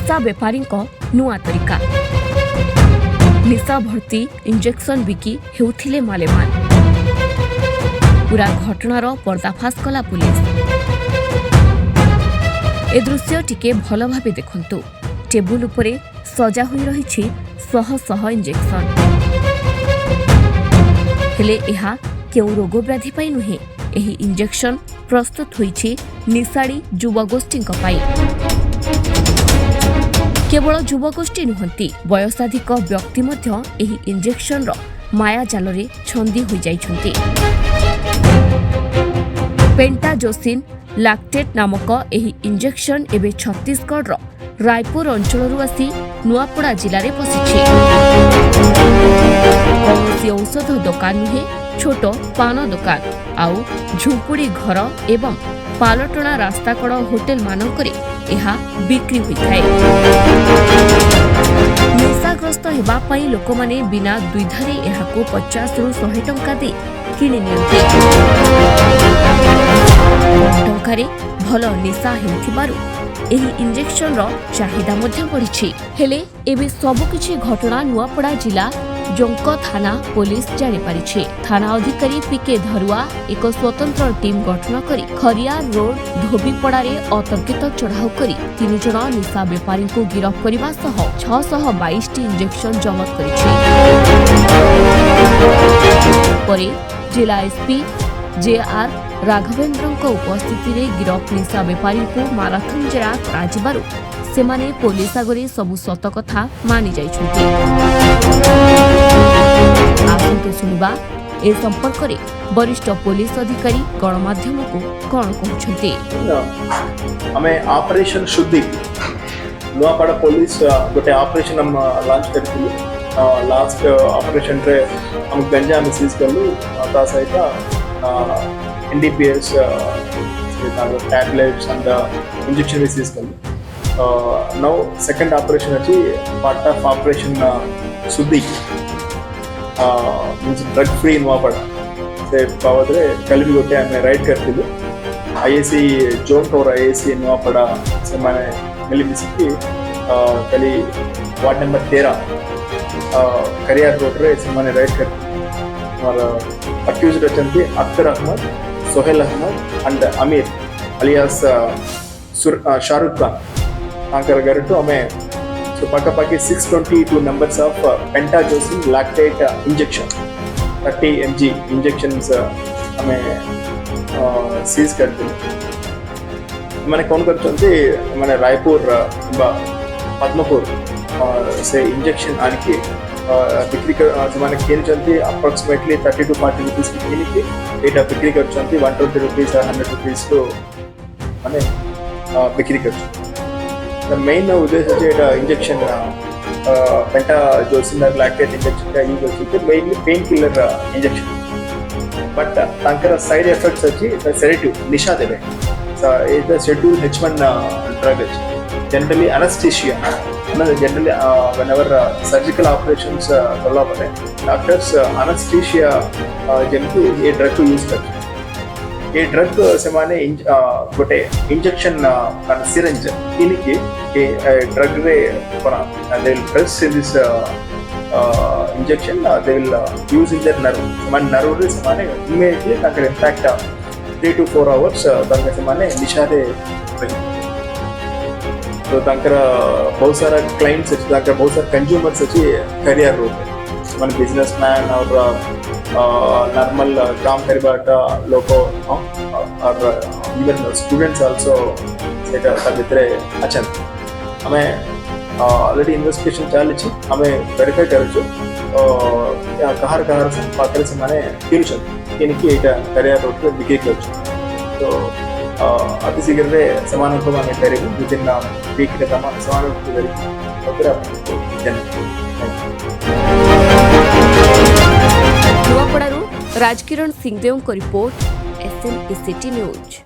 निशा बेपारी नुआ तरीका निशा भर्ती इंजेक्शन बिकी हेउथिले मालेमान पूरा घटनार पर्दाफाश कला पुलिस। ए दृश्य टिके भल भाबे देखंतु। टेबुल उपरे सजा होई रहिछि शह शह इंजेक्शन, हेले एहा केउ रोग व्याधि पाई नुहे। एही इंजेक्शन प्रस्तुत होइछि निशाड़ी युवगोष्ठी पाई। केवल युवगोष्ठी नुहंती, वयसाधिक व्यक्ति मध्य एही इंजेक्शन रो माया जालरे छंदी होई जाइछंती। पेंटाजोसिन लैक्टेट नामक एही इंजेक्शन एबे छत्तीसगढ़ रो रायपुर अंचलरू आसी नुआपड़ा जिले में पशिछि। कौनसी औषध दुकान नुहे, छोट पान दुकान आउ झुंपुड़ी घर एवं पालटणा रास्ता कड़ होटेल मानकरे एहा बिक्री होइथाय। निशाग्रस्त हेबा पई लोकमाने बिना द्विधारे एहाको 50 रु 100 टंका दे किनि नियंते। टंकारे भल निशा हेउथिबारु एही इंजेक्शन रो चाहिदा मध्य बढ़िछि। हेले एबे सबकिछि घटना नुआपड़ा जिला जोंक थाना पुलिस जानि पारिछि। थाना अधिकारी पीके धरुआ एक स्वतंत्र टीम गठन करी खरियार रोड धोबीपड़ारे अतर्कित चढ़ाऊ करी 3 जण निशा बेपारी को गिरफ्त करने सह 622 टी इंजेक्शन जमत करिछि। परे जिला एसपी जे.आर. राघवेन्द्र उपस्थिति में गिरफ निशा बेपारी को माराथन जेरा कराजिबारु सेमाने पुलिस आगरे सबु सत कथा मानि जाइछुंती। आसंते सुनिबा ए संपर्क रे वरिष्ठ पुलिस अधिकारी गणमाध्यम को कोन कहउछंती। हमें ऑपरेशन शुद्धि नुआपड़ा पुलिस गोटे ऑपरेशन हम लॉन्च करथिलु। लास्ट ऑपरेशन रे हम गंजा में सीज करलु, ता सहित NDPS tablets and injection receives now second operation achi part of operation Suddhi means drug free nuapada se pavadre kalvi gote ame right kartilu IAC zone or IAC nuapada se mane mili misiki kali ward number 13 Kariyar road re se mane right kartilu और accused achante Akhtar Ahmad, Sohail Ahmad and Amir alias Shahrukh Khan. Ankar garatu ame so pakapaki 622 numbers of pentajocin lactate injection 30 mg injections ame seize kartile. mane kon karchante mane Raipur ba Padmapur से injection आनिके बिक्री कर approximately 30 to 40 rupees की किनिके एटा बिक्री कर 120 rupees 100 rupees को माने बिक्री कर मेन उद्देश्य एटा इंजेक्शन पेंटाजोसिन लैक्टेट इंजेक्शन का यूज होती mainly pain killer injection but तांकर साइड इफेक्ट्स अच्छी सेडेटिव निशा देवे is schedule H1 drug generally anaesthesia generally whenever surgical operations doctors anesthesia generally ये drug को use करते हैं। ये drug से माने गोटे injection syringe इनके ये drug रे पना they will press in this injection they will use in their nerve माने nerve रे से माने immediately ताकि impact 3 to 4 hours ताकि से माने निशारे तो बहुत सारा क्लाइंट्स अच्छे बहुत सारा कंज्यूमर्स अच्छी करियर रोड मन बिजनेसमैन और नॉर्मल काम करबाटा लोग और इवन स्टूडेंट्स आल्सो सेटा भितर अच्छा हमें ऑलरेडी इन्वेस्टिगेशन चली हमें वेरीफाई करूँ कहार कहार पात्र से माने किनकी एटा करियर रोड पे बिक्री कर तो अति शीघ्र समान करेंगे विदिन वीक समान नुआपड़ारू राजकिरण सिंहदेव को रिपोर्ट SNECT न्यूज।